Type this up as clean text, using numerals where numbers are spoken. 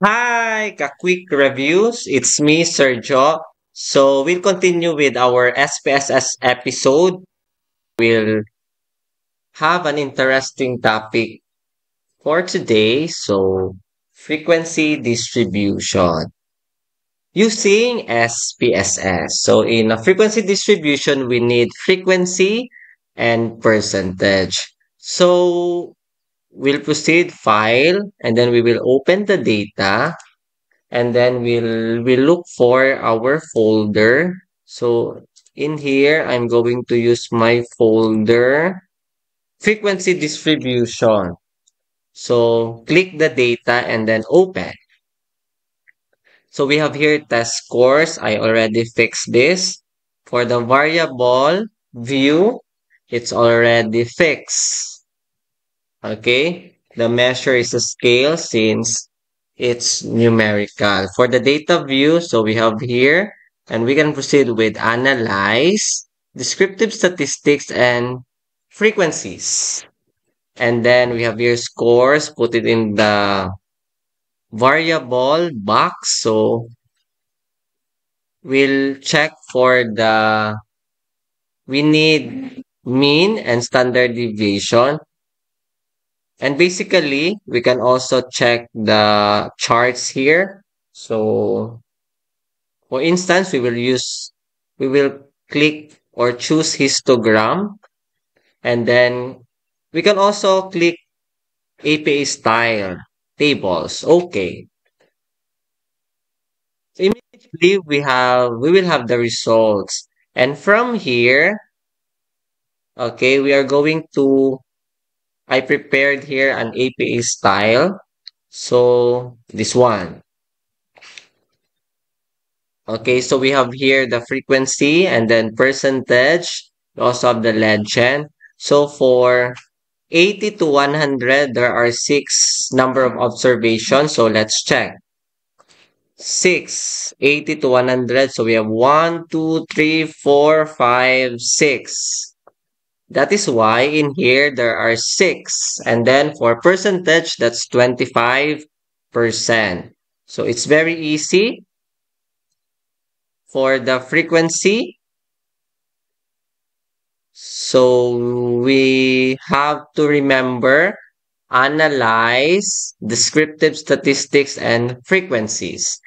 Hi, quick reviews. It's me, Sergio. So we'll continue with our SPSS episode. We'll have an interesting topic for today. So frequency distribution using SPSS. So in a frequency distribution, we need frequency and percentage. So we'll proceed file and then we will open the data and then we'll look for our folder. So in here I'm going to use my folder frequency distribution. So click the data and then open. So we have here test scores. I already fixed this. For the variable view, it's already fixed. Okay, the measure is a scale since it's numerical. For the data view, so we have here, and we can proceed with analyze, descriptive statistics, and frequencies. And then we have here scores, put it in the variable box. So we'll check for we need mean and standard deviation. And basically, we can also check the charts here. So, for instance, we will click or choose histogram, and then we can also click APA style tables. Okay. So immediately we will have the results. And from here, okay, we are going to, I prepared here an APA style. So, this one. Okay, so we have here the frequency and then percentage. We also have the legend. So for 80 to 100, there are six number of observations. So let's check. 80 to 100. So we have 1, 2, 3, 4, 5, 6. That is why in here there are six. And then for percentage, that's 25%. So it's very easy. For the frequency, so we have to remember, analyze, descriptive statistics, and frequencies.